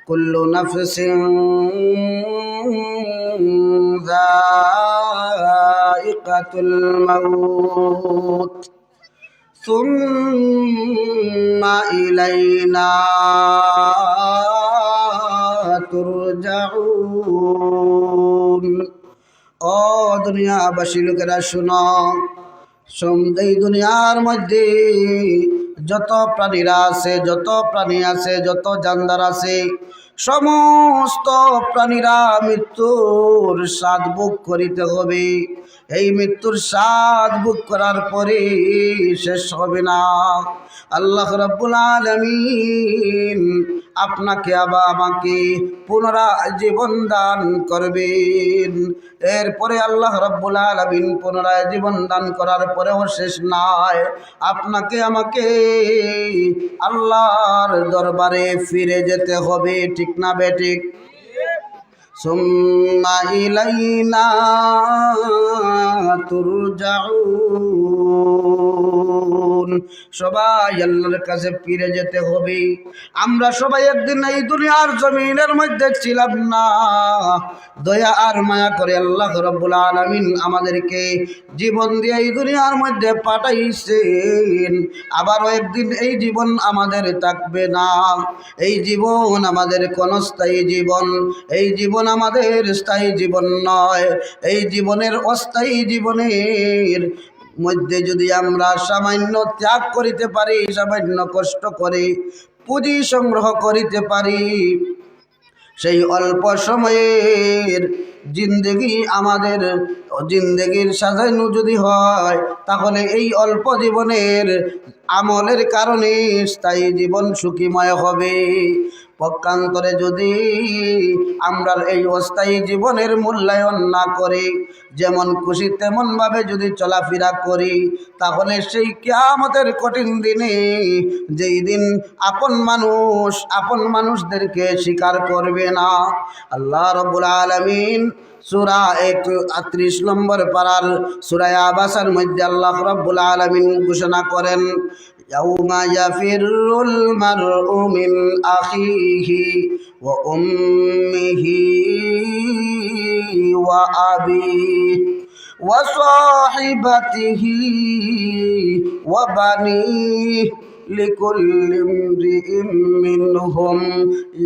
কুল্লু নাফসিন যায়িকাতুল মাউত সুম্মা ইলাইনা তুরজাউন। ও দুনিয়াবাসী লোকেরা শুনো, এই দুনিয়ার মধ্যে যত প্রাণীরা আছে, যত প্রাণী আছে, যত জানদার আছে, সমস্ত প্রাণীরা মৃত্যুর স্বাদ ভোগ করিতে হবে। এই মৃত্যুর স্বাদ ভোগ করার পরে শেষ হবে না। আল্লাহ রাব্বুল আলামিন আপনাকে আবার আমাকে পুনরায় জীবন দান করবেন। এরপরে আল্লাহ রাব্বুল আলামিন পুনরায় জীবন দান করার পরেও শেষ নয়, আপনাকে আমাকে আল্লাহর দরবারে ফিরে যেতে হবে। ঠিক না বেঠিক? সুম্মা ইলাইনা তুরজাউন। সবাই আল্লাহর কাছে ফিরে যেতে হবে। আমরা সবাই একদিন এই দুনিয়ার জমিনের মধ্যে ছিলাম না। দয়া আর মায়া করে আল্লাহ রাব্বুল আলামিন আমাদেরকে জীবন দিয়ে এই দুনিয়ার মধ্যে পাঠাইছেন। আবারও একদিন এই জীবন আমাদের থাকবে না। এই জীবন আমাদের ক্ষণস্থায়ী জীবন, এই জীবন আমাদের স্থায়ী জীবন নয়। এই জীবনের অস্থায়ী জীবনের মধ্যে যদি আমরা সামান্য ত্যাগ করিতে পারি, সামান্য কষ্ট করে পুঁজি সংগ্রহ করিতে পারি, সেই অল্প সময়ের জিন্দেগি আমাদের জিন্দেগির সাজানো যদি হয়, তাহলে এই অল্প জীবনের আমলের কারণে স্থায়ী জীবন সুখীময় হবে। পক্ষান্তরে যদি আমরা এই অস্থায়ী জীবনের মূল্যায়ন না করে যেমন খুশি তেমনভাবে যদি চলাফেরা করি, তাহলে সেই কিয়ামতের কঠিন দিনে, যেই দিন আপন মানুষদেরকে স্বীকার করবে না, আল্লাহ রাব্বুল আলামিন সূরা ৩১ নম্বর পারার সূরা আবাসার মধ্যে আল্লাহ রাব্বুল আলামিন ঘোষণা করেন, ইয়াউমা ইয়াফিরুল মারউ মিন আখিহি ওয়া উম্মিহি ওয়া আবিহি ওয়া সাহিবাতিহি ওয়া বানিহি লিকুল্লি ইমরিইম মিনহুম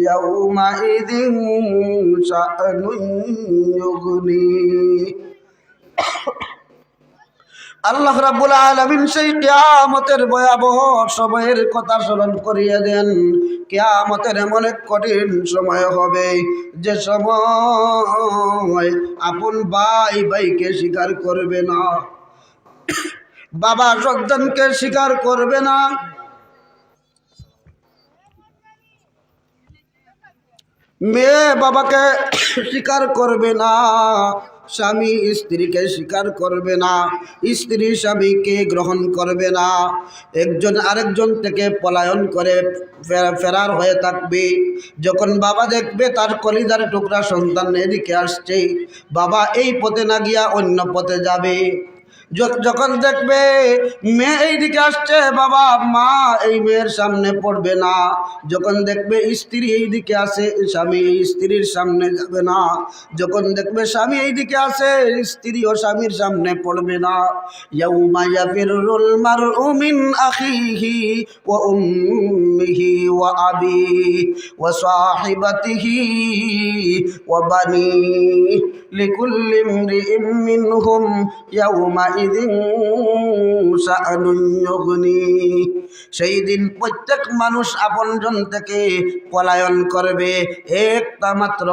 ইয়াউমাইযিন শাআনুন ইউগনি। আল্লাহ রাব্বুল আলামিন সেই কিয়ামতের ভয়াবহ সময়ের কথা স্মরণ করিয়ে দেন। কিয়ামতের এমন এক কঠিন সময় হবে, যে সময় আপন ভাই ভাইকে স্বীকার করবে না, বাবা সন্তানকে স্বীকার করবে না, মেয়ে বাবাকে স্বীকার করবে না, স্বামী স্ত্রীকে স্বীকার করবে না, স্ত্রী স্বামীকে গ্রহণ করবে না, একজন আরেকজন থেকে পলায়ন করে ফেরার হয়ে থাকবে। যখন বাবা দেখবে তার কলিজার টুকরা সন্তান এদিকে আসছে, বাবা এই পথে না গিয়া অন্য পথে যাবে। যখন দেখবে মেয়ে এইদিকে আসছে, বাবা মা এই মেয়ের সামনে পড়বে না। যখন দেখবে স্ত্রী এইদিকে আসে, স্বামী স্ত্রীর সামনে যাবে না। যখন দেখবে স্বামী এইদিকে আসে, স্ত্রী ও স্বামীর সামনে পড়বে না। ইয়াউমা ইয়াফিরুল মারউ মিন আখিহি ওয়া উম্মিহি ওয়া আবিহি ওয়া সাহিবাতিহি ওয়া বানিহি লিকুল্লি ইমরিইম মিনহুম ইয়াউমা সেই দিন প্রত্যেক মানুষ আপনজন থেকে পলায়ন করবে একটা মাত্র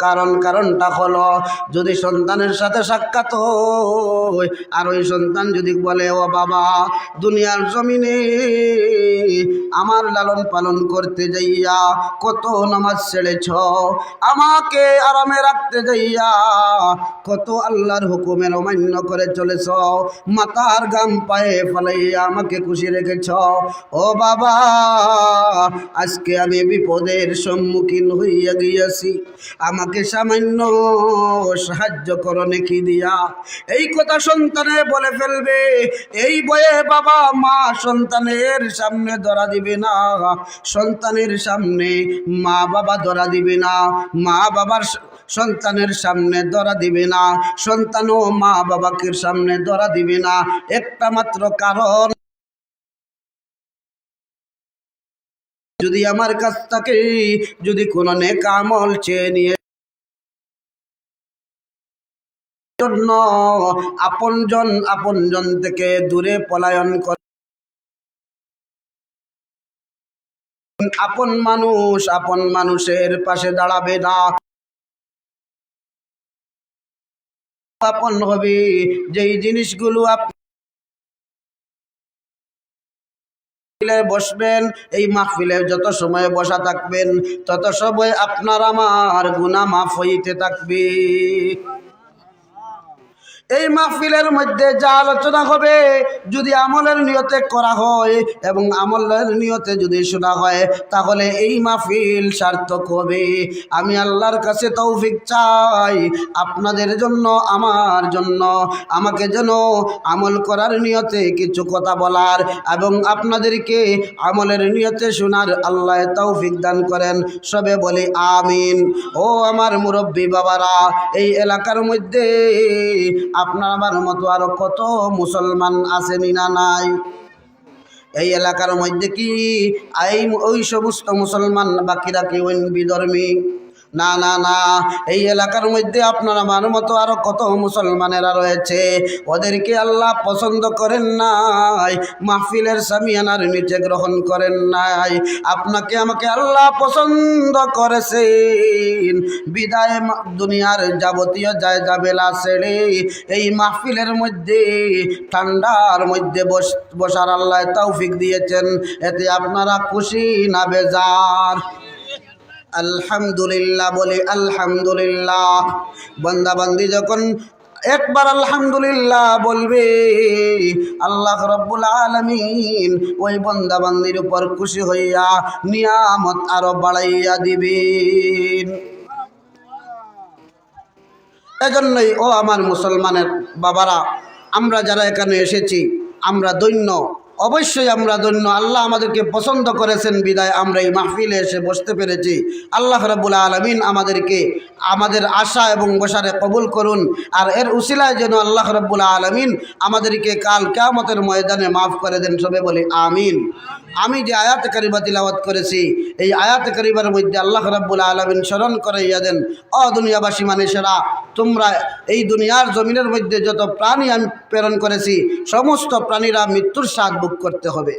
কারণ, কারণটা হলো যদি সন্তানের সাথে সাক্ষাৎ হয় আর ওই সন্তান যদি বলে, ও বাবা, দুনিয়ার জমিনে আমার লালন পালন করতে যাইয়া কত নামাজ ছেড়েছ, আমাকে আরামে রাখতে যাইয়া কত আল্লাহর হুকুমে হুকুমের অমান্য করে চলেছ, মাথার গাম পায়ে ফেলাইয়া আমাকে খুশি রেখেছ। ও বাবা, আজকে আমি বিপদের সম্মুখীন হইয়া গিয়েছি, আমাকে সামান্য সাহায্য করো নেকি দিয়া। এই কথা সন্তানে বলে ফেলবে। এই বয়ে বাবা মা সন্তানের সামনে ধরা দিবে না, সন্তানের সামনে মা বাবা ধরা দিবে না, মা বাবার সন্তানের সামনে ধরা দিবে না, সন্তানও মা বাবাকে সামনে ধরা দিবে না। একটা মাত্র কারণ, যদি আমার কাছ থেকে যদি কোনো নেক আমল চেয়ে নিয়ে জন্য আপনজন থেকে দূরে পলায়ন করে, আপন মানুষের পাশে দাঁড়াবে না। আপন হবে যেই জিনিসগুলো আপনি বসবেন, এই মাহফিলে যত সময় বসা থাকবেন তত সময় আপনার আমার গুনাহ মাফ হইতে থাকবে। এই মাহফিলের মধ্যে যা আলোচনা হবে যদি আমলের নিয়তে করা হয় এবং আমলের নিয়তে যদি শোনা হয় তাহলে এই মাহফিল সার্থক হবে। আমি আল্লাহর কাছে তৌফিক চাই আপনাদের জন্য, আমার জন্য, আমাকে যেন আমল করার নিয়তে কিছু কথা বলার এবং আপনাদেরকে আমলের নিয়তে শোনার আল্লাহ তৌফিক দান করেন। সবে বলি আমিন। ও আমার মুরব্বী বাবারা, এই এলাকার মধ্যে আপনার আমার মতো আরো কত মুসলমান আছেন না নাই? এই এলাকার মধ্যে কি ওই সমস্ত মুসলমান বাকিরা কি ওই বিধর্মী? না না না, এই এলাকার মধ্যে আপনার আমার মতো আরো কত মুসলমানেরা রয়েছে, ওদেরকে আল্লাহ পছন্দ করেন নাই, মাহফিলের সামিয়ানার নিচে গ্রহণ করেন নাই। আপনাকে আমাকে আল্লাহ পছন্দ করেছেন বিদায় দুনিয়ার যাবতীয় জায়জাবেলা ছেড়ে এই মাহফিলের মধ্যে ঠান্ডার মধ্যে বসার আল্লাহ তৌফিক দিয়েছেন। এতে আপনারা খুশি না বেজার? আলহামদুলিল্লাহ বলি আলহামদুলিল্লাহ। বান্দা বান্দি যখন একবার আলহামদুলিল্লাহ বলবে, আল্লাহ রাব্বুল আলামিন ওই বান্দা বান্দির উপর খুশি হইয়া নিয়ামত আরো বাড়াইয়া দিবেন। এজন্যই ও আমার মুসলমানের বাবারা, আমরা যারা এখানে এসেছি আমরা ধন্য, অবশ্যই আমরা ধন্য। আল্লাহ আমাদেরকে পছন্দ করেছেন বিদায় আমরা এই মাহফিলে এসে বসতে পেরেছি। আল্লাহ রাব্বুল আলামিন আমাদেরকে আমাদের আশা এবং বসারে কবুল করুন। আর এর উসিলায় যেন আল্লাহ রাব্বুল আলামিন আমাদেরকে কাল কিয়ামতের ময়দানে মাফ করে দেন। সবে বলি আমিন। আমি যে আয়াত কারিমা তিলাওয়াত করেছি এই আয়াত কারিমার মধ্যে আল্লাহ রাব্বুল আলামিন স্মরণ করাইয়া দেন, ও দুনিয়াবাসী মানুষেরা, তোমরা এই দুনিয়ার জমিনের মধ্যে যত প্রাণী আমি প্রেরণ করেছি সমস্ত প্রাণীরা মৃত্যুর স্বাদ ভোগ করতে হবে।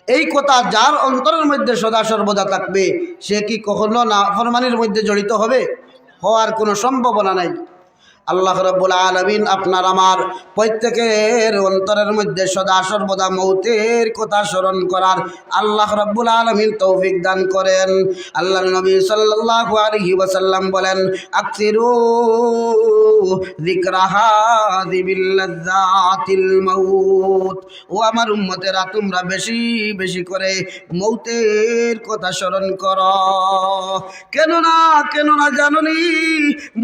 এই কথা যার অন্তরের মধ্যে সদা সর্বদা থাকবে সে কি কখনো নাফরমানির মধ্যে জড়িত হবে? হওয়ার কোনো সম্ভাবনা নাই। আল্লাহ রাব্বুল আলামিন আপনার আমার প্রত্যেকের অন্তরের মধ্যে সদা সর্বদা মৌতের কথা স্মরণ করার আল্লাহ রাব্বুল আলামিন তৌফিক দান করেন। আল্লাহর নবী সাল্লাল্লাহু আলাইহি ওয়াসাল্লাম বলেন, আকসিরু যিকরা হাযিবিল লাযাতিল মাউত। ও আমার উম্মতেরা, তোমরা বেশি বেশি করে মৌতের কথা স্মরণ করো। কেন না জানোনি?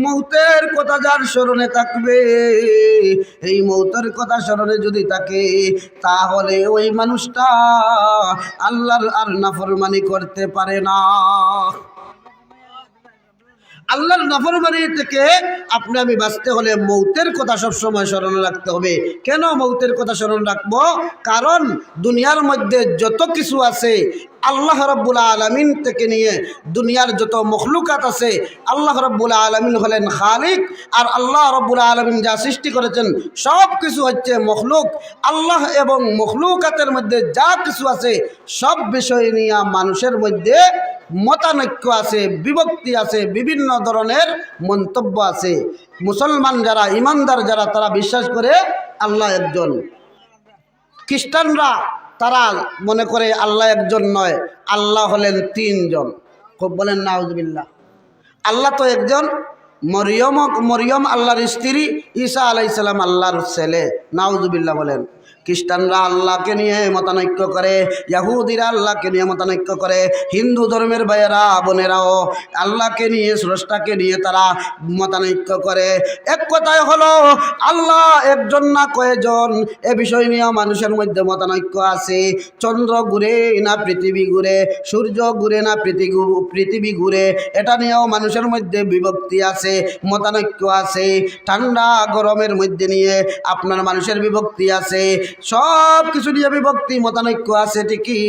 মৌতের কথা যার স্মরণে থাকবে, এই মৌতের কথা স্মরণে যদি থাকে তাহলে ওই মানুষটা আল্লাহর আর নাফরমানি করতে পারে না। আল্লাহর নাফরমানি থেকে আপনি আমি বাঁচতে হলে মৌতের কথা সবসময় স্মরণে রাখতে হবে। কেন মৌতের কথা স্মরণ রাখবো? কারণ দুনিয়ার মধ্যে যত কিছু আছে আল্লাহ রাব্বুল আলামিন থেকে নিয়ে দুনিয়ার যত মখলুকাত আছে, আল্লাহ রাব্বুল আলামিন হলেন খালিক, আর আল্লাহ রাব্বুল আলামিন যা সৃষ্টি করেছেন সব কিছু হচ্ছে মখলুক। আল্লাহ এবং মখলুকাতের মধ্যে যা কিছু আছে সব বিষয় নিয়ে মানুষের মধ্যে মতানৈক্য আছে, বিভক্তি আছে, বিভিন্ন ধরনের মন্তব্য আছে। মুসলমান যারা, ইমানদার যারা, তারা বিশ্বাস করে আল্লাহ একজন। খ্রিস্টানরা তারা মনে করে আল্লাহ একজন নয়, আল্লাহ হলেন তিনজন। খুব বলেন নাউজুবিল্লাহ। আল্লাহ তো একজন, মরিয়ম আল্লাহর স্ত্রী, ঈসা আলাইহিস সালাম আল্লাহর ছেলে। নাউজুবিল্লাহ বলেন। খ্রিস্টানরা আল্লাহকে নিয়ে মতানৈক্য করে, ইহুদিরা আল্লাহকে নিয়ে মতানৈক্য করে, হিন্দু ধর্মের ভাইয়েরা বোনেরাও আল্লাহকে নিয়ে, স্রষ্টাকে নিয়ে তারা মতানৈক্য করে। এক কথায় হলো আল্লাহ একজন না কয়জন, এ বিষয় নিয়ে মানুষের মধ্যে মতানৈক্য আছে। চন্দ্র ঘুরে না পৃথিবী ঘুরে, সূর্য ঘুরে না পৃথিবী ঘুরে, এটা নিয়েও মানুষের মধ্যে বিভক্তি আছে, মতানৈক্য আছে। ঠান্ডা গরমের মধ্যে নিয়ে আপনার মানুষের বিভক্তি আছে, সব কিছু নিয়ে বিভক্তি মতানৈক্য আছে ঠিকই,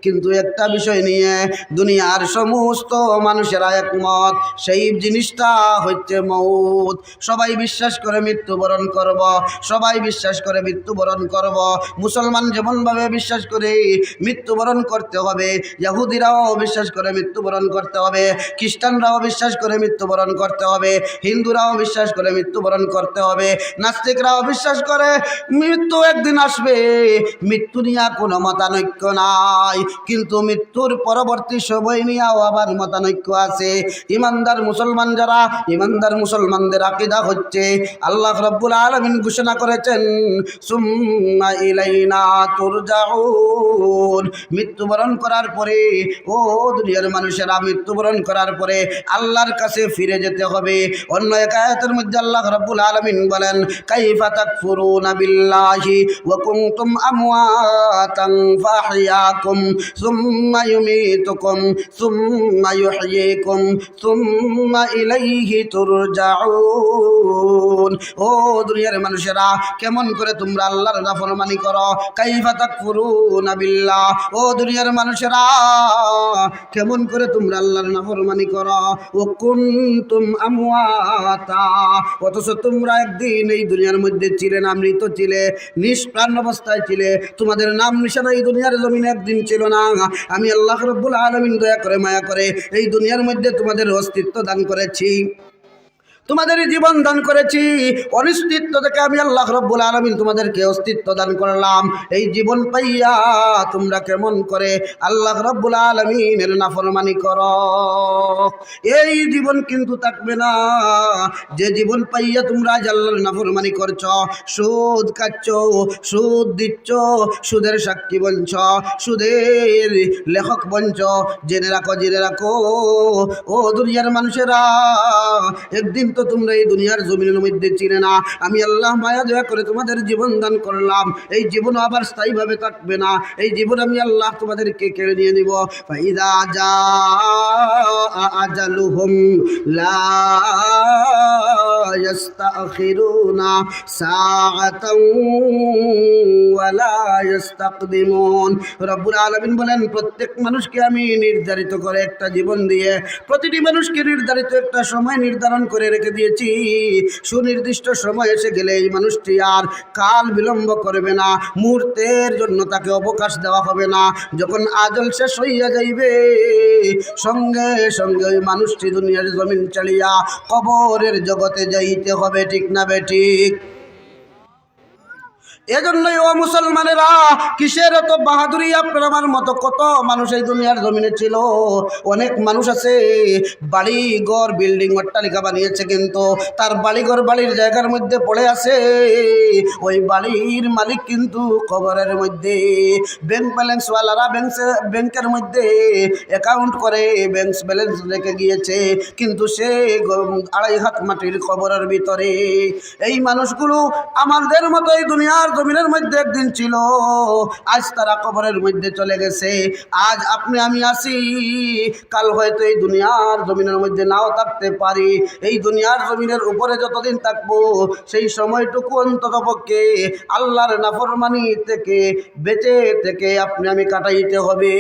কিন্তু একটা বিষয় নিয়ে দুনিয়ার সমস্ত মানুষেরা একমত, সেই জিনিসটা হচ্ছে মৌত। সবাই বিশ্বাস করে মৃত্যুবরণ করব, সবাই বিশ্বাস করে মৃত্যুবরণ করব। মুসলমান যেমনভাবে বিশ্বাস করে মৃত্যুবরণ করতে হবে, ইহুদিরাও বিশ্বাস করে মৃত্যুবরণ করতে হবে, খ্রিস্টানরাও বিশ্বাস করে মৃত্যুবরণ করতে হবে, হিন্দুরাও বিশ্বাস করে মৃত্যুবরণ করতে হবে, নাস্তিকরাও বিশ্বাস করে মৃত্যু একদিন আসবে। মৃত্যু নিয়ে কোনো মতানৈক্য নাই, কিন্তু মৃত্যুর পরবর্তী সময় নিয়েও আবার মতানৈক্য আছে। ইমানদার মুসলমান যারা, ইমানদার মুসলমানদের আকীদা হচ্ছে, আল্লাহ রাব্বুল আলামিন ঘোষণা করেছেন সুম্মা ইলাইনা তুরজাউন। মৃত্যুবরণ করার পরে, ও দুনিয়ার মানুষেরা, মৃত্যুবরণ করার পরে আল্লাহর কাছে ফিরে যেতে হবে। অন্য এক আয়াতের মধ্যে আল্লাহ রাব্বুল আলামিন বলেন কাইফা তাকফুরুনা বিল্লাহি ওয়া কুনতুম আমওয়াতান ফাহইয়াকুম সুম্মা ইউমীতুকুম সুম্মা ইউহয়িকুম সুম্মা ইলাইহি তুরজাউন। ও দুনিয়ার মানুষেরা, কেমন করে তোমরা আল্লাহর নাফরমানি করো? কাইফা তাকফুরুনা বিল্লাহ, ও দুনিয়ার মানুষেরা, কেমন করে তোমরা আল্লাহর নাফরমানি করো? ও কুনতুম আমওয়াতা, অথচ তোমরা একদিন এই দুনিয়ার মধ্যে ছিলে না, মৃত ছিলে, নিষ্প্রাণ অবস্থায় ছিলে, তোমাদের নাম নিশানা এই দুনিয়ার জমিনে একদিন ছিল না। আমি আল্লাহ রাব্বুল আলামিন দয়া করে মায়া করে এই দুনিয়ার মধ্যে তোমাদের অস্তিত্ব দান করেছি, তোমাদের জীবন দান করেছি। অনিশ্চিত্ত থেকে আমি আল্লাহ রাব্বুল আলামিন তোমাদেরকে অস্তিত্ব দান করলাম। এই জীবন পাইয়া তোমরা কেমন করে আল্লাহ রাব্বুল আলামিনের নাফরমানি করো? এই জীবন কিন্তু থাকবে না। যে জীবন পাইয়া তোমরা আজ আল্লাহর নাফরমানি করছ, সুদ খাচ্ছ, সুদ দিচ্ছ, সুদের সাক্ষী বনছ, সুদের লেখক বনছ, জেনে রাখো, জেনে রাখো ও দুনিয়ার মানুষেরা, একদিন তো তোমরা এই দুনিয়ার জমিনের মধ্যে চিনে না। আমি আল্লাহ মায়া দয়া করে তোমাদের জীবন দান করলাম, এই জীবন আবার স্থায়ীভাবে থাকবে না। এই জীবন আমি আল্লাহ তোমাদেরকে কেড়ে নিয়ে নিব। ফাইদা জা আজালুহুম লা ইস্তাখিরুনা সাআতাও ওয়ালা ইস্তাকদিমুন। রব্বুল আলামিন বলেন, প্রত্যেক মানুষকে আমি নির্ধারিত করে একটা জীবন দিয়ে, প্রতিটি মানুষকে নির্ধারিত একটা সময় নির্ধারণ করে রেখে দিয়েছি। সুনির্দিষ্ট সময় এসে গেলে এই মানুষটি আর কাল বিলম্ব করবে না, মুহূর্তের জন্য তাকে অবকাশ দেওয়া হবে না। যখন আজল শেষ হইয়া যাইবে, সঙ্গে সঙ্গে ওই মানুষটি দুনিয়ার জমিন ছাড়িয়া কবরের জগতে যাইতে হবে। ঠিক না বেঠিক? এজন্যই ও মুসলমানেরা, কিসের এত বাহাদুরি? আপনার আমার মতো কত মানুষ এই দুনিয়ার জমিনে ছিল। অনেক মানুষ আছে বাড়ি ঘর বিল্ডিং অট্টালিকা বানিয়েছে, কিন্তু তার বাড়িঘর বাড়ির জায়গার মধ্যে পড়ে আছে। ওই বাড়ির মালিক কিন্তু কবরের মধ্যে। ব্যাংক ব্যালেন্সওয়ালারা ব্যাংকের মধ্যে অ্যাকাউন্ট করে ব্যাংক ব্যালেন্স রেখে গিয়েছে, কিন্তু সে 2.5 হাত মাটির কবরের ভিতরে। এই মানুষগুলো আমাদের মতো এই দুনিয়ার জমিনের মধ্যে একদিন ছিল, আজ তারা কবরের মধ্যে চলে গেছে। আজ আপনি আমি আছি, কাল হয়তো এই দুনিয়ার জমিনের মধ্যে নাও থাকতে পারি। এই দুনিয়ার জমিনের উপরে যতদিন থাকবো, সেই সময়টুকু অন্তত পক্ষে আল্লাহর নাফরমানি থেকে বেঁচে থেকে আপনি আমি কাটাইতে হবে।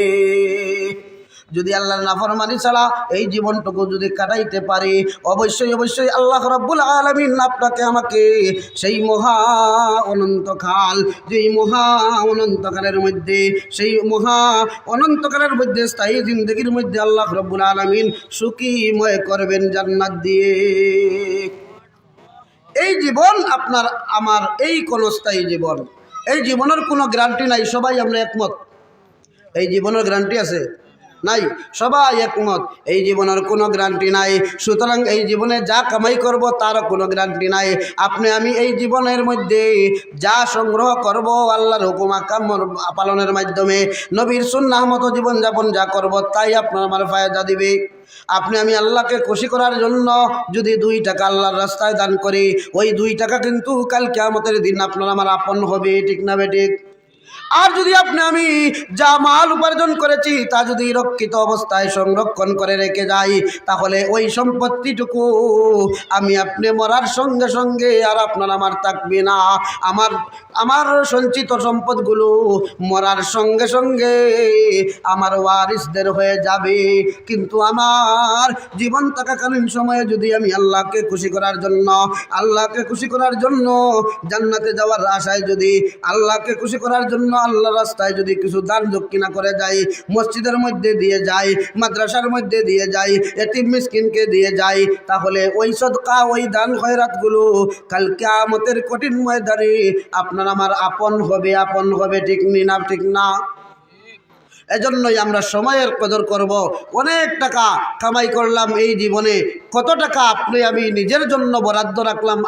যদি আল্লাহর নাফরমানি ছাড়া এই জীবনটুকু যদি কাটাইতে পারি, অবশ্যই অবশ্যই আল্লাহ রাব্বুল আলামিন আপনাকে আমাকে সেই মহা অনন্তকাল, যেই মহা অনন্তকালের মধ্যে, সেই মহা অনন্তকালের মধ্যে স্থায়ী জিন্দগির মধ্যে আল্লাহ রাব্বুল আলামিন সুখীময় করবেন জান্নাত দিয়ে। এই জীবন আপনার আমার এই ক্ষণস্থায়ী জীবন, এই জীবনের কোনো গ্যারান্টি নাই। সবাই আমরা একমত, এই জীবনের গ্যারান্টি আছে? নাই, সবাই একমত এই জীবনের কোনো গ্যারান্টি নাই। সুতরাং এই জীবনে যা কামাই করব তারও কোনো গ্যারান্টি নাই। আপনি আমি এই জীবনের মধ্যে যা সংগ্রহ করব আল্লাহর হুকুম আহকাম পালনের মাধ্যমে নবীর সুন্নাহ মতো জীবনযাপন যা করব তাই আপনার আমার ফায়দা দিবে। আপনি আমি আল্লাহকে খুশি করার জন্য যদি 2 টাকা আল্লাহর রাস্তায় দান করি, ওই 2 টাকা কিন্তু কাল কিয়ামতের দিন আপনার আমার আপন হবে, ঠিক না বেঠিক? আর যদি আপনি আমি যা মাল উপার্জন করেছি তা যদি রক্ষিত অবস্থায় সংরক্ষণ করে রেখে যাই, তাহলে ওই সম্পত্তিটুকু আমি আপনি মরার সঙ্গে সঙ্গে আর আপনার আমার থাকবে না। আমার সঞ্চিত সম্পদগুলো মরার সঙ্গে সঙ্গে আমার ওয়ারিসদের হয়ে যাবে। কিন্তু আমার জীবন থাকাকালীন সময়ে যদি আমি আল্লাহকে খুশি করার জন্য জান্নাতে যাওয়ার আশায় যদি আল্লাহকে খুশি করার জন্য আল্লাহর রাস্তায় যদি কিছু দান দক্ষিণা করে যাই, মসজিদের মধ্যে দিয়ে যাই, মাদ্রাসার মধ্যে দিয়ে যাই, এতিম মিসকিনকে দিয়ে যাই, তাহলে ওই সদকা ওই দান খয়রাতগুলো কাল কিয়ামতের কঠিন ময়দানে আপনার আমার আপন হবে, ঠিক না? এজন্যই আমরা সময়ের কদর করব। অনেক টাকা কামাই করলাম এই জীবনে, কত টাকা আপনি আমি নিজের জন্য বরাদ্দ রাখলাম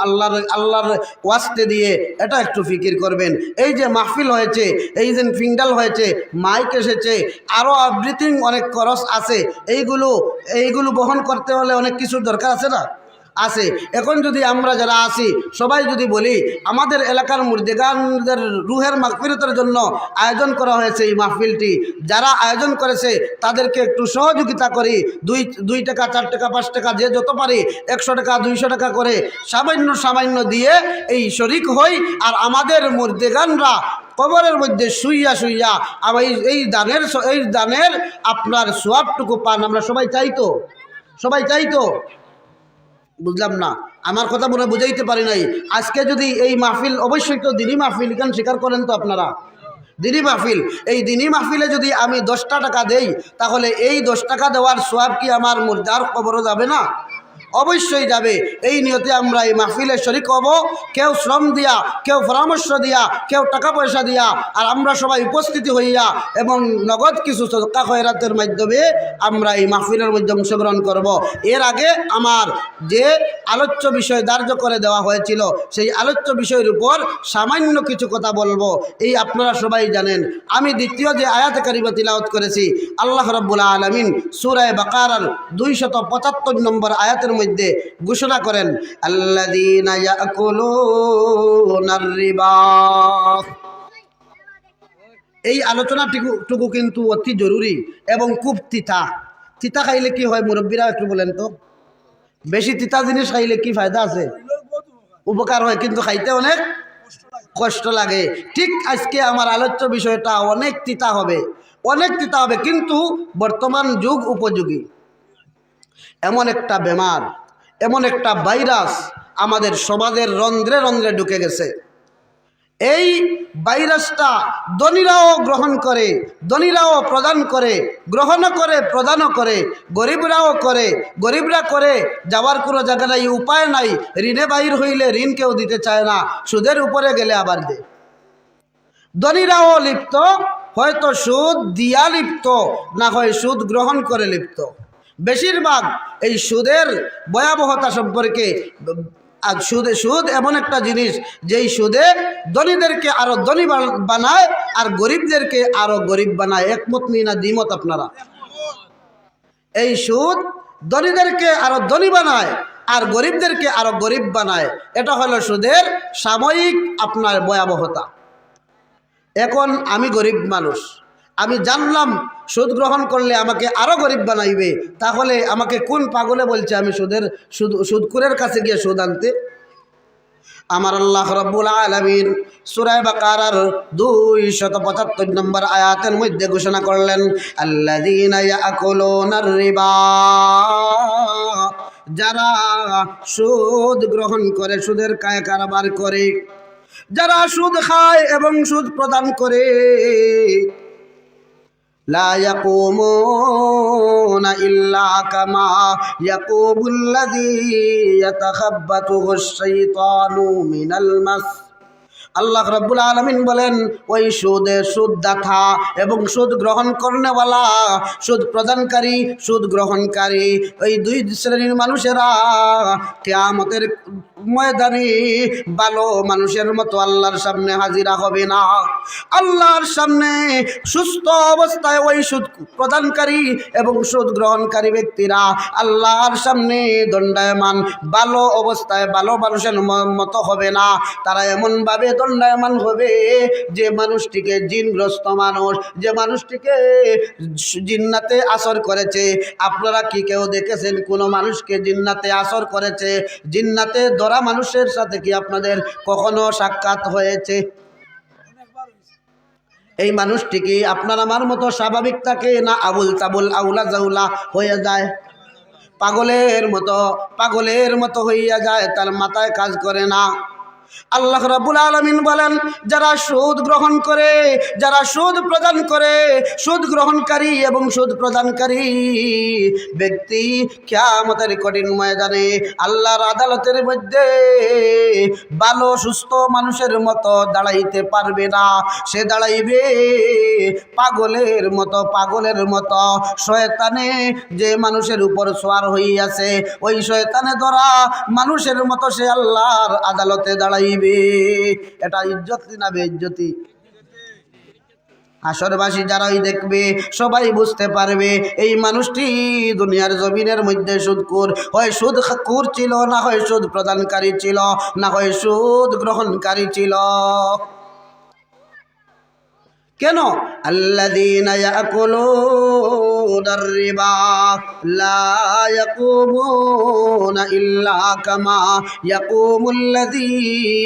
আল্লাহর ওয়াস্তে দিয়ে, এটা একটু ফিকির করবেন। এই যে মাহফিল হয়েছে, এই যে ফিঙ্গাল হয়েছে, মাইক এসেছে, আরও এভরিথিং অনেক খরচ আছে, এইগুলো বহন করতে হলে অনেক কিছুর দরকার আছে না? আছে। এখন যদি আমরা যারা আছি সবাই যদি বলি আমাদের এলাকার মুর্দেগানদের রুহের মাগফিরাতের জন্য আয়োজন করা হয়েছে এই মাহফিলটি, যারা আয়োজন করেছে তাদেরকে একটু সহযোগিতা করি, 2 টাকা 4 টাকা 5 টাকা যে যত পারি 100 টাকা 200 টাকা করে সামান্য দিয়ে এই শরিক হই, আর আমাদের মুর্দেগানরা কবরের মধ্যে শুইয়া এই দানের আপনার সোয়াবটুকু পান। আমরা সবাই চাইতো বুঝলাম না, আমার কথা মনে বুঝাইতে পারি নাই। আজকে যদি এই মাহফিল, অবশ্যই তো দিনী মাহফিল, এখানে স্বীকার করেন তো আপনারা, দিনী মাহফিল, এই দিনী মাহফিলে যদি আমি 10টা টাকা দেই, তাহলে এই 10 টাকা দেওয়ার সোয়াব কি আমার মুর্দার কবরে যাবে না? অবশ্যই যাবে। এই নিয়তে আমরা এই মাহফিলে শরীক হব, কেউ শ্রম দিয়া, কেউ পরামর্শ দিয়া, কেউ টাকা পয়সা দিয়া, আর আমরা সবাই উপস্থিতি হইয়া এবং নগদ কিছু সদকা খয়রাতের মাধ্যমে আমরা এই মাহফিলের মধ্যে অংশগ্রহণ করব। এর আগে আমার যে আলোচ্য বিষয় ধার্য করে দেওয়া হয়েছিল সেই আলোচ্য বিষয়ের উপর সামান্য কিছু কথা বলবো। এই আপনারা সবাই জানেন, আমি দ্বিতীয় যে আয়াতে কারিমা তিলাওয়াত করেছি, আল্লাহ রাব্বুল আলামিন সূরা বাকারার 275 নম্বর আয়াতের মধ্যে ঘোষণা করেন, আল্লাযীনা ইয়াকুলুনার রিবা। এই আলোচনাটুকু কিন্তু অতি জরুরি এবং খুব তিতা খাইলে কি হয় মুরব্বীরা একটু বলেন তো? বেশি তিতা জিনিস খাইলে কি ফায়দা আছে? উপকার হয়, কিন্তু খাইতে অনেক কষ্ট লাগে। ঠিক আজকে আমার আলোচ্য বিষয়টা অনেক তিতা হবে, কিন্তু বর্তমান যুগ উপযোগী। এমন একটা বেমার, এমন একটা ভাইরাস আমাদের সমাজের রন্ধ্রে রন্ধ্রে ঢুকে গেছে। এই ভাইরাসটা ধনীরাও গ্রহণ করে, ধনীরাও প্রদান করে, গ্রহণও করে, প্রদানও করে, গরিবরাও করে, গরিবরা করে, যাওয়ার কোনো জায়গা নাই, উপায় নাই। ঋণে বাহির হইলে ঋণ কেউ দিতে চায় না, সুদের উপরে গেলে আবার দে। ধনীরাও লিপ্ত, হয়তো সুদ দিয়া লিপ্ত, না হয় সুদ গ্রহণ করে লিপ্ত। বেশিরভাগ এই সুদের ভয়াবহতা সম্পর্কে, আর সুদ এমন একটা জিনিস যেই সুদে ধনীদেরকে আরো ধনী বানায় আর গরিবদেরকে আরো গরিব বানায়। একমত নি না দ্বিমত আপনারা? এই সুদ ধনীদেরকে আরো ধনী বানায় আর গরিবদেরকে আরো গরিব বানায়। এটা হলো সুদের সাময়িক আপনার ভয়াবহতা। এখন আমি গরিব মানুষ, আমি জানলাম সুদ গ্রহণ করলে আমাকে আরো গরিব বানাইবে, তাহলে আমাকে কোন পাগলে বলছে আমি সুদখোরের কাছে গিয়ে সুদ আনতে? আমার আল্লাহ রাব্বুল আলামিন সূরা বাকারার 275 নম্বর আয়াতের মধ্যে ঘোষণা করলেন, আল্লাযীনা ইয়াকুলুনার রিবা। যারা সুদ গ্রহণ করে, সুদের কারবার করে, যারা সুদ খায় এবং সুদ প্রদান করে, লা ইয়াকুমুনা ইল্লা কামা ইয়াকুমুল্লাযী ইয়াতাখাব্বাতুহু আশ-শাইতানু মিনাল মাস। আল্লাহ রাব্বুল আলামিন বলেন ওই সুদদাতা এবং সুদ গ্রহণ করনেওয়ালা, সুদ প্রদানকারী, সুদ গ্রহণকারী, ওই দুই শ্রেণীর মানুষেরা কিয়ামতের ময়দানে ভালো মানুষের মতো আল্লাহর সামনে হাজিরা হবে না। আল্লাহর সামনে সুস্থ অবস্থায় ওই সুদ প্রদানকারী এবং সুদ গ্রহণকারী ব্যক্তিরা আল্লাহর সামনে দণ্ডায়মান ভালো অবস্থায় ভালো মানুষের মতো হবে না। তারা এমনভাবে দণ্ডায়মান হবে যে মানুষটিকে জিনগ্রস্ত মানুষ, যে মানুষটিকে জিন্নাতে আসর করেছে। আপনারা কি কেউ দেখেছেন কোনো মানুষকে জিন্নাতে আসর করেছে? জিন্নাতে ধরা মানুষের সাথে কি আপনাদের কখনো সাক্ষাৎ হয়েছে? এই মানুষটি কি আপনার আমার মতো স্বাভাবিক থাকে, না আবুল তাবুল আউলা জাউলা হয়ে যায়? পাগলের মতো হইয়া যায়, তার মাথায় কাজ করে না। আল্লাহ রাব্বুল আলামিন বলেন যারা সুদ গ্রহণ করে, যারা সুদ প্রদান করে, সুদ গ্রহণকারী এবং সুদ প্রদানকারী ব্যক্তি কিয়ামতের কঠিন ময়দানে আল্লাহর আদালতের মধ্যে ভালো সুস্থ মানুষের মতো দাঁড়াইতে পারবে না। সে দাঁড়াইবে পাগলের মতো। শয়তানে যে মানুষের উপর সওয়ার হইয়াছে, ওই শয়তানে ধরা মানুষের মতো সে আল্লাহর আদালতে দাঁড়াইবে। এটা ইজ্জত না বেইজ্জতি? হাসরবাসী যারাই দেখবে সবাই বুঝতে পারবে এই মানুষটি দুনিয়ার জমিনের মধ্যে সুদখোর, হয় সুদখোর ছিল, না হয় সুদ প্রদানকারী ছিল, না হয় সুদ গ্রহণকারী ছিল। কেন? আল্লাযীনা ইয়াকুলুনার রিবা লা ইয়াকুমুনা ইল্লা কামা ইয়াকুমুল্লাযী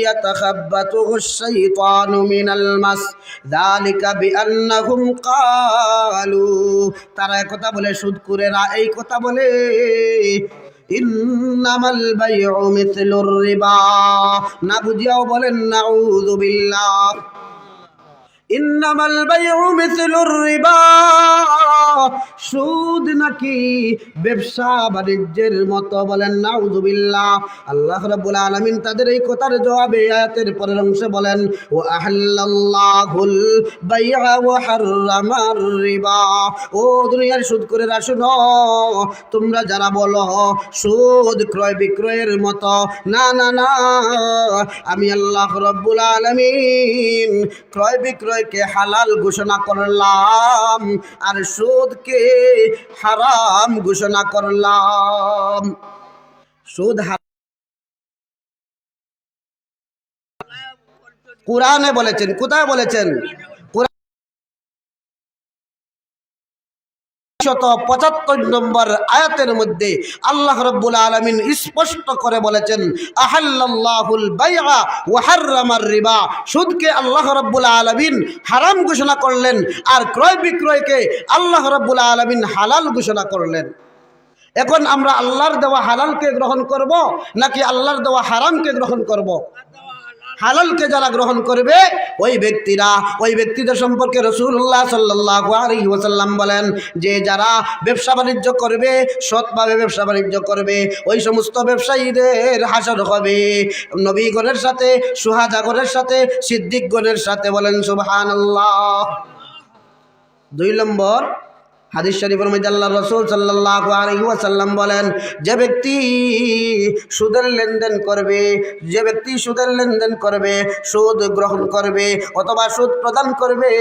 ইয়াতাখাব্বাতুহুশ শাইতানু মিনাল মাস যালিকা বিআন্নাহুম ক্বালু। তারা একথা বলে, সুদখোরেরা এই কথা বলে, ইন্নামাল বাইউ মিথলুর রিবা। না বুঝিয়াও বলেন নাউযু বিল্লাহ। ইন্নামাল বাইউ মিথলুর রিবা, সুদ নাকি ব্যবসা বাণিজ্যের মতো। বলেন নাউযুবিল্লাহ। আল্লাহ রাব্বুল আলামিন তাদের এই কথার জবাবে আয়াতের পরের অংশে বলেন ওয়া আহাল্লাল্লাহুল বাই'a ওয়া হাররামার রিবা। ও দুনিয়ার সুদখোরেরা শুনো, তোমরা যারা বলো সুদ ক্রয় বিক্রয়ের মতো, না না না, আমি আল্লাহ রাব্বুল আলামিন ক্রয় বিক্রয়কে হালাল ঘোষণা করলাম আর সুদকে হারাম ঘোষণা করলাম। সুদ কুরআনে বলেছেন। কোথায় বলেছেন? 75 নম্বর আয়াতের মধ্যে আল্লাহ রাব্বুল আলামিন স্পষ্ট করে বলেছেন আহাল্লাল্লাহুল বাই'a ওয়া হাররামার রিবা। সুদকে আল্লাহ রাব্বুল আলামিন হারাম ঘোষণা করলেন আর ক্রয় বিক্রয়কে আল্লাহ রাব্বুল আলামিন হালাল ঘোষণা করলেন। এখন আমরা আল্লাহর দেওয়া হালালকে গ্রহণ করব নাকি আল্লাহর দেওয়া হারামকে গ্রহণ করব? হালালকে যারা গ্রহণ করবে ওই ব্যক্তিদের সম্পর্কে রাসূলুল্লাহ সাল্লাল্লাহু আলাইহি ওয়াসাল্লাম বলেন যে যারা ব্যবসা বাণিজ্য করবে, সৎভাবে ব্যবসা বাণিজ্য করবে, ওই সমস্ত ব্যবসায়ীদের হাসর হবে নবীগণের সাথে, সুহাদাগণের সাথে, সিদ্দিকগণের সাথে। বলেন সুবহানাল্লাহ। 2 নম্বর হাদিস শরীফের মধ্যে আল্লাহ রাসূল সাল্লাল্লাহু আলাইহি ওয়াসাল্লাম বলেন যে ব্যক্তি সুদের লেনদেন করবে, সুদ গ্রহণ করবে অথবা সুদ প্রদান করবে,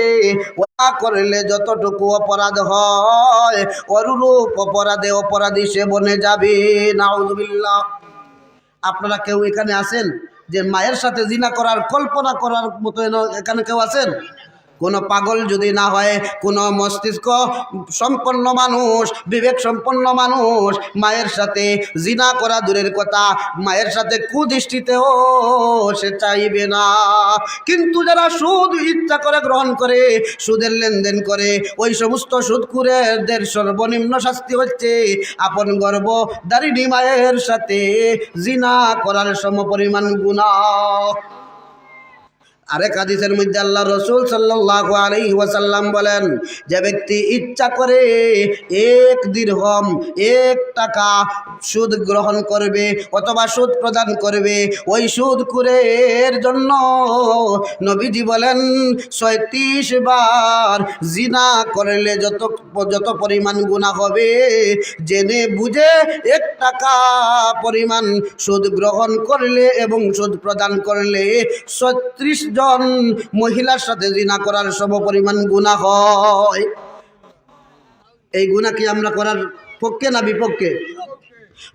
ওয়া করলে যতটুকু অপরাধ হয় অনুরূপ অপরাধী সে বনে যাবে। নাউযুবিল্লাহ। আপনারা কেউ এখানে আছেন যে মায়ের সাথে জিনা করার কল্পনা করার মতো এখানে কেউ আছেন? কোনো পাগল যদি না হয়, কোনো মস্তিষ্ক সম্পন্ন মানুষ, বিবেক সম্পন্ন মানুষ মায়ের সাথে জিনা করা দূরের কথা, মায়ের সাথে কুদৃষ্টিতেও সে চাইবে না। কিন্তু যারা সুদ ইচ্ছা করে গ্রহণ করে, সুদের লেনদেন করে, ওই সমস্ত সুদখোরদের সর্বনিম্ন শাস্তি হচ্ছে আপন গর্ভধারিণী মায়ের সাথে জিনা করার সমপরিমাণ গুনাহ। আরেক হাদিসের মধ্যে আল্লাহ রসুল সাল্লাল্লাহু আলাইহি ওয়াসাল্লাম বলেন, যে ব্যক্তি ইচ্ছা করে 1 দিরহম 1 টাকা সুদ গ্রহণ করবে অথবা সুদ প্রদান করবে, ওই সুদ কুরের জন্য নবীজি বলেন 36 বার জিনা করলে যত পরিমাণ গুনাহ হবে, জেনে বুঝে 1 টাকা পরিমাণ সুদ গ্রহণ করলে এবং সুদ প্রদান করলে 36 জন মহিলার সাথে জিনা করার সম পরিমাণ গুনাহ হয়। এই গুনাহ কি আমরা করার পক্ষে না বিপক্ষে?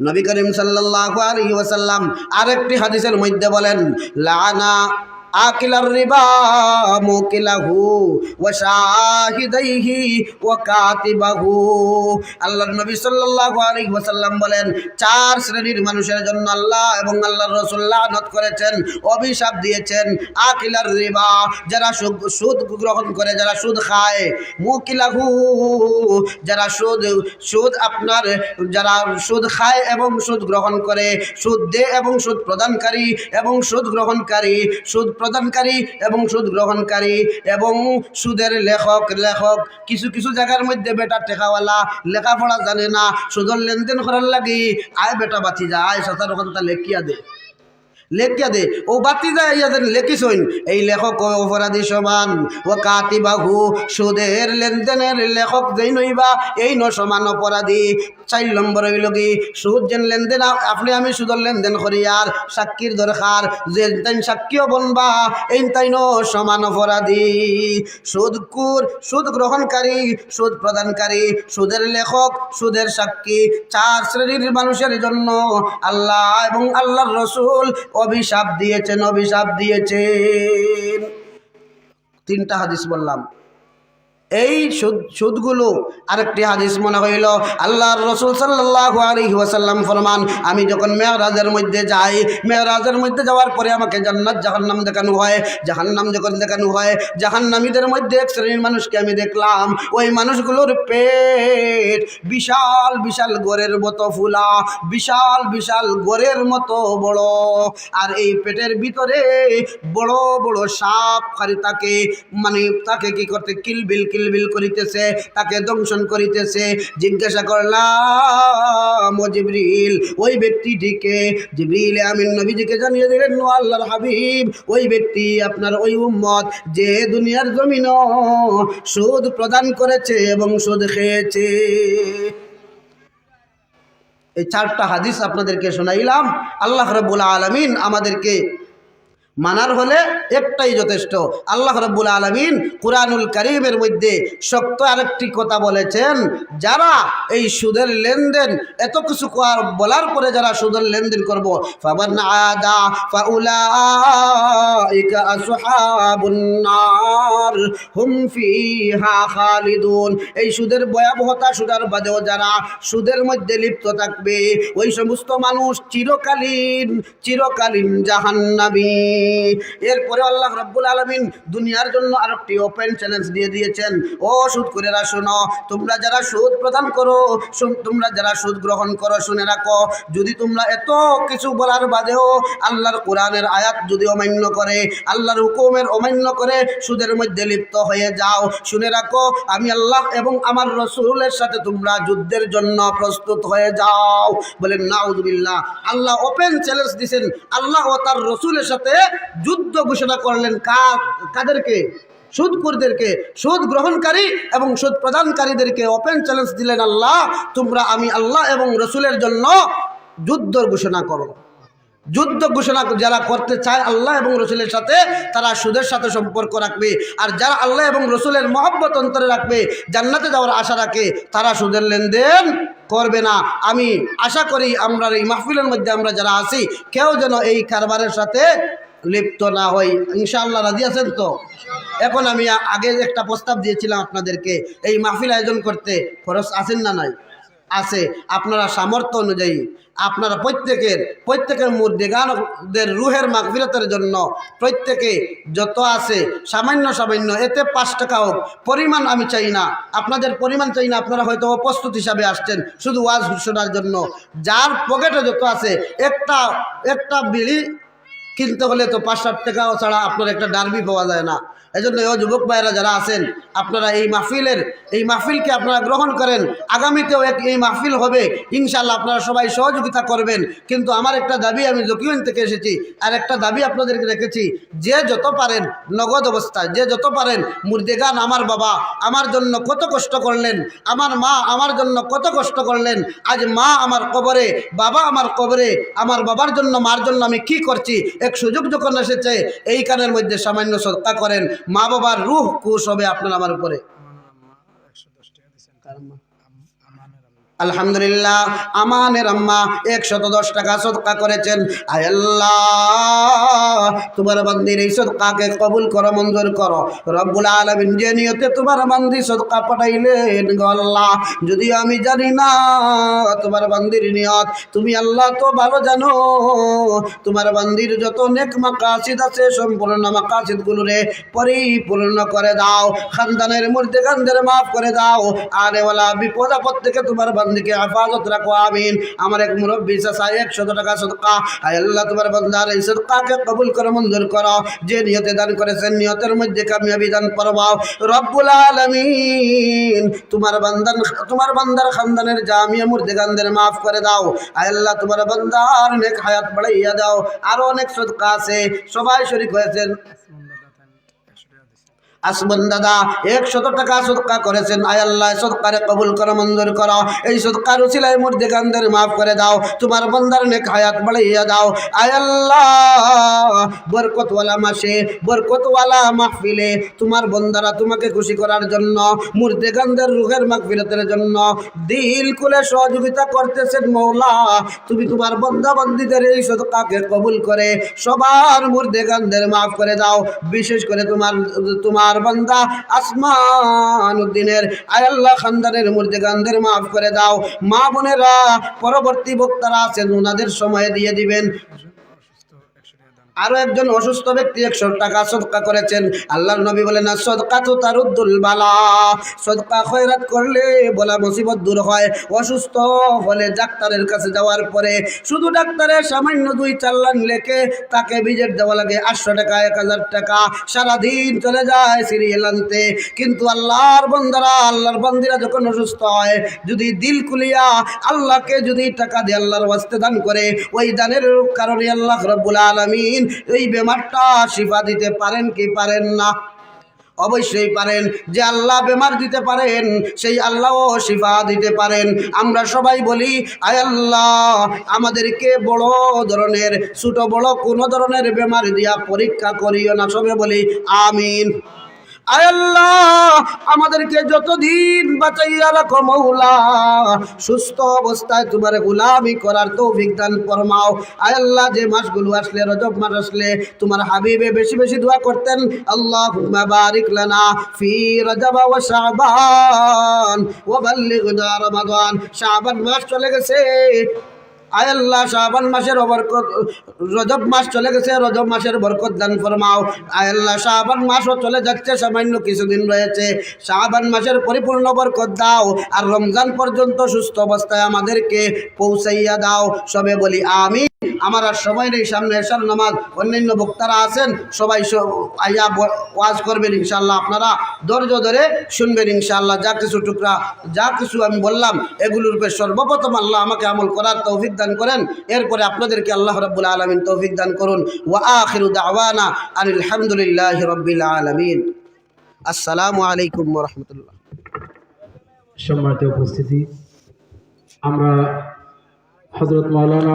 নবী করিম সাল্লাল্লাহু আলাইহি ওয়াসাল্লাম আরেকটি হাদিসের মধ্যে বলেন, লানা আকিলার রিবা মুকিলাহু ওয়া শাহিদাইহি ওয়া কাতিবাহু। আল্লাহর নবী সাল্লাল্লাহু আলাইহি ওয়াসাল্লাম বলেন, 4 শ্রেণীর মানুষের জন্য আল্লাহ এবং আল্লাহর রাসূল লানত করেছেন, অভিশাপ দিয়েছেন। আকিলার রিবা, যারা সুদ গ্রহণ করে, যারা সুদ খায়। মুকিলাহু, যারা সুদ আপনার যারা সুদ খায় এবং সুদ গ্রহণ করে, সুদ দেয় এবং সুদ প্রদানকারী এবং সুদ গ্রহণকারী, সুদ প্রদানকারী এবং সুদ গ্রহণকারী এবং সুদের লেখক। কিছু কিছু জায়গার মধ্যে বেটা টেকাওয়ালা লেখাপড়া জানে না, সুদের লেনদেন করার লাগি আয় বেটা বাঁচি যায় সাঁতার ওখানটা লেখিয়া দে ও বাতি যায় ইয়াদের লেখিসইন, এই লেখক অপরাধী সমান। ও কাতিবাহু, সুদের লেনদেনের লেখক যেই নইবা এই সমান অপরাধী। 4 নম্বর হইল কি, সুদ যেন লেনদেন আপনি আমি সুদের লেনদেন করি আর সাক্ষীর দরকার, যে তাই সাক্ষীও বনবা এই তাই সমান অপরাধী। সুদ গ্রহণকারী, সুদ প্রদানকারী, সুদের লেখক, সুদের সাক্ষী, 4 শ্রেণীর মানুষের জন্য আল্লাহ এবং আল্লাহর রসুল অভিশাপ দিয়েছেন। 3টা হাদিস বললাম। এই সুদগুলো আরেকটি হাদিস মনে হইল, আল্লাহর রাসূল সাল্লাল্লাহু আলাইহি ওয়াসাল্লাম ফরমান, আমি যখন মেরাজের মধ্যে যাই, মেরাজের মধ্যে যাওয়ার পরে আমাকে জান্নাত জাহান্নাম দেখানো হয়। জাহান্নাম যখন দেখানো হয়, জাহান্নামীদের মধ্যে এক শ্রেণীর মানুষকে আমি দেখলাম, ওই মানুষগুলোর পেট বিশাল বিশাল গোরের মতো ফুলা, বিশাল বিশাল গোরের মতো বড়, আর এই পেটের ভিতরে বড় বড় সাপ খালি তাকে কি করতে কিলবিল করিতেছে, তাকে দংশন করিতেছে। জিজ্ঞাসা করলাম, ও জিবরিল, ওই ব্যক্তিটিকে? জিবরিল আমিন নবীজিকে জানিয়ে দিলেন, ও আল্লাহর হাবিব, ওই ব্যক্তি আপনার ওই উম্মত যে দুনিয়ার জমিন সুদ প্রদান করেছে এবং সুদ খেয়েছে। এই 4টা হাদিস আপনাদেরকে শোনাইলাম। আল্লাহ রাব্বুল আলামিন আমাদেরকে মানার হলে একটাই যথেষ্ট। আল্লাহ রাব্বুল আলামিন কুরআনুল কারীমের মধ্যে শক্ত আরেকটি কথা বলেছেন, যারা এই সুদের লেনদেন এত কিছু বলার পরে যারা সুদের লেনদেন করব, ফামান আদা ফাউলাইকা আসহাবুন নার হুম ফিহা খালিদুন। এই সুদের ভয়াবহতা সুদার বাদেও যারা সুদের মধ্যে লিপ্ত থাকবে, ওই সমস্ত মানুষ চিরকালীন জাহান্নামী। এরপরে আল্লাহ রাব্বুল আলামিন দুনিয়ার জন্য আরেকটি ওপেন চ্যালেঞ্জ দিয়ে দিয়েছেন, ও সুদখোরেরা শোনো, তোমরা যারা সুদ প্রদান করো, তোমরা যারা সুদ গ্রহণ করো, শুনে রাখো, যদি তোমরা এত কিছু বলার বাদেও আল্লাহর কোরআনের আয়াত যদি অমান্য করে, আল্লাহর হুকুমের অমান্য করে সুদের মধ্যে লিপ্ত হয়ে যাও, শুনে রাখো আমি আল্লাহ এবং আমার রসুলের সাথে তোমরা যুদ্ধের জন্য প্রস্তুত হয়ে যাও। বলেন নাউযুবিল্লাহ। আল্লাহ ওপেন চ্যালেঞ্জ দিয়েছেন, আল্লাহ ও তার রসুলের সাথে যুদ্ধ ঘোষণা করলেন। কাদেরকে? সুদখোরদেরকে, সুদ গ্রহণকারী এবং সুদ প্রদানকারীদেরকে ওপেন চ্যালেঞ্জ দিলেন আল্লাহ, তোমরা আমি আল্লাহ এবং রসুলের জন্য যুদ্ধ ঘোষণা করো। যুদ্ধ ঘোষণা যারা করতে চায় আল্লাহ এবং রসুলের সাথে, তারা সুদের সাথে সম্পর্ক রাখবে, আর যারা আল্লাহ এবং রসুলের মহব্বত অন্তরে রাখবে, জান্নাতে যাওয়ার আশা রাখে, তারা সুদের লেনদেন করবে না। আমি আশা করি আমরা এই মাহফিলের মধ্যে আমরা যারা আছি, কেউ যেন এই কারবারের সাথে লিপ্ত না হই। ইনশাআল্লাহ রাজি আছেন তো? এখন আমি আগে একটা প্রস্তাব দিয়েছিলাম আপনাদেরকে, এই মাহফিল আয়োজন করতে খরচ আছেন না? নাই, আছে। আপনারা সামর্থ্য অনুযায়ী আপনারা প্রত্যেকের মুর্দেগানদের রুহের মাগফিরাতের জন্য প্রত্যেকে যত আছে সামান্য এতে 5 টাকা হোক, পরিমাণ আমি চাই না, আপনাদের পরিমাণ চাই না। আপনারা হয়তো প্রস্তুত হিসাবে আসছেন শুধু ওয়াজ শোনার জন্য। যার পকেটে যত আছে, একটা বিড়ি কিনতে হলে তো 5-7 টাকাও ছাড়া আপনার একটা ডারবি পাওয়া যায় না। এই জন্য ও যুবক ভাইয়েরা যারা আছেন, আপনারা এই মাহফিলকে আপনারা গ্রহণ করেন। আগামীতেও এই মাহফিল হবে ইনশাআল্লাহ, আপনারা সবাই সহযোগিতা করবেন। কিন্তু আমার একটা দাবি, আমি জকিগঞ্জ থেকে এসেছি, আর একটা দাবি আপনাদেরকে রেখেছি, যে যত পারেন নগদ অবস্থায়, যে যত পারেন মুর্দেগান, আমার বাবা আমার জন্য কত কষ্ট করলেন, আমার মা আমার জন্য কত কষ্ট করলেন, আজ মা আমার কবরে, বাবা আমার কবরে, আমার বাবার জন্য মার জন্য আমি কি করছি, এক সুযোগ যখন এসেছে এই কানের মধ্যে সামান্য সদকা করেন, মা বাবার রূহ খুশ হবে আপনার আমার উপরে। আলহামদুলিল্লাহ, আমানের আম্মা 110 টাকা সদকা করেছেন। আয় আল্লাহ, তোমার বান্দির এই সদকাকে কবুল করো, মঞ্জুর করো রব্বুল আলামিন। যে নিয়তে তোমার বান্দি সদকা পাঠাইলেন গো আল্লাহ, যদিও আমি জানি না তোমার বান্দির নিয়ত, তুমি আল্লাহ তো ভালো জানো। তোমার বান্দির যত নেক মাকাসিদ আছে সম্পূর্ণ মাকাসিদ গুলোরে পরিপূর্ণ করে দাও, খানদানের মধ্যে গানদের মাফ করে দাও, আরেওয়ালা বিপদ আপদ থেকে তোমার বান্দিকে হেফাজত রাখো, আমিন। আমার এক মুরব্বী চাচা 100 টাকা সদকা, আয় আল্লাহ তোমার বান্দার এই সদকাকে কবুল করো, মঞ্জুর করো। যে নিয়তে দান করেছেন নিয়তের মধ্যে কামিয়াবি দান ফরমাও রব্বুল আলামিন। তোমার বান্দার খানদানের জামিয়া মুর্দেগানদের মাফ করে দাও, আয় আল্লাহ তোমার বান্দার নেক হায়াত বাড়াইয়া দাও। আরো অনেক সদকা আছে, সবাই শরীক হয়েছেন। আসমান দাদা 100 টাকা সদকা করেছেন, আয় আল্লাহ সদকারে কবুল করো, মঞ্জুর করো। এই সদকার উসিলায় মুর্দেগানদের মাফ করে দাও, তোমার বান্দার নেক হায়াত বাড়াইয়া দাও, আয় আল্লাহ। বরকতওয়ালা মাসে, বরকতওয়ালা মাহফিলে তোমার বান্দারা তোমাকে খুশি করার জন্য, মুর্দেগানদের রূহের মাগফিরাতের জন্য দিল খুলে সহযোগিতা করতেছেন মওলা। তুমি তোমার বান্দা বান্দীদের এই সদকাকে কবুল করে সবার মুর্দেগানদের মাফ করে দাও। বিশেষ করে তোমার বান্দা আসমান উদ্দিনের, আয় আল্লাহ খানদানের মুর্দেগানদের মাফ করে দাও। মা বোনেরা পরবর্তী বক্তারা আছেন, ওনাদের সময় দিয়ে দিবেন। আরো একজন অসুস্থ ব্যক্তি 100 টাকা সদকা করেছেন। আল্লাহর নবী বলেন, সদকাতু তারুদ্দুল বালা, সদকা খয়রাত করলে বলা মুসিবত দূর হয়। অসুস্থ হলে ডাক্তারের কাছে যাওয়ার পরে শুধু ডাক্তারের সামান্য 2-4 লাইন লেখে তাকে ভিজিট দেওয়া লাগে 800 টাকা, 1000 টাকা, সারাদিন চলে যায় সিরিয়াল আনতে। কিন্তু আল্লাহর বান্দিরা যখন অসুস্থ হয়, যদি দিল খুলিয়া আল্লাহকে যদি টাকা দিয়ে আল্লাহর ওয়াস্তে দান করে, ওই দানের কারণে আল্লাহ রাব্বুল আলামিন এই বেমারটা শিফা দিতে পারেন কি পারেন না? অবশ্যই পারেন। যে আল্লাহ বেমার দিতে পারেন সেই আল্লাহও শিফা দিতে পারেন। আমরা সবাই বলি, আয় আল্লাহ আমাদেরকে বড় ধরনের ছোট বড় কোনো ধরনের বেমার দিয়া পরীক্ষা করিও না, সবে বলি আমিন। আয় আল্লাহ আমাদেরকে যতদিন বাঁচাইয়া রাখো মওলা, সুস্থ অবস্থায় তোমার গোলামি করার তৌফিক দান ফরমাও। আয় আল্লাহ যে মাসগুলো আসলে, রজব মাস আসলে তোমার হাবিবে বেশি বেশি দোয়া করতেন, আল্লাহুম্মা বারিক লানা ফি রজব ওয়া শাবান ওয়া বাল্লিগনা রমাদান। শাবান মাস চলে গেছে, আয় আল্লাহ শাবান মাসের বরকত, রজব মাস চলে গেছে, রজব মাসের বরকত দান ফরমাও। আয় আল্লাহ শাবান মাসও চলে যাচ্ছে, সামান্য কিছুদিন রয়েছে, শাবান মাসের পরিপূর্ণ বরকত দাও। আর রমজান পর্যন্ত সুস্থ অবস্থায় আমাদেরকে পৌঁছাইয়া দাও, সবে বলি আমিন। আমার আর সময় নেই, সামনে এশার নামাজ, অন্যান্য বক্তারা আছেন, সবাই আইয়া ওয়াজ করবেন ইনশাআল্লাহ। আপনারা ধৈর্য ধরে শুনবেন ইনশাআল্লাহ। যা কিছু আমি বললাম এগুলোর উপর সর্বপ্রথম আল্লাহ আমাকে আমল করার তৌফিক দান করেন, এরপরে আপনাদেরকে আল্লাহ রাব্বুল আলামিন তৌফিক দান করুন। ওয়া আখিরু দাওয়ানা আনিল হামদুলিল্লাহি রাব্বিল আলামিন। আসসালামু আলাইকুম ওয়া রাহমাতুল্লাহ। সম্মানিত উপস্থিতি, আমরা হযরত মাওলানা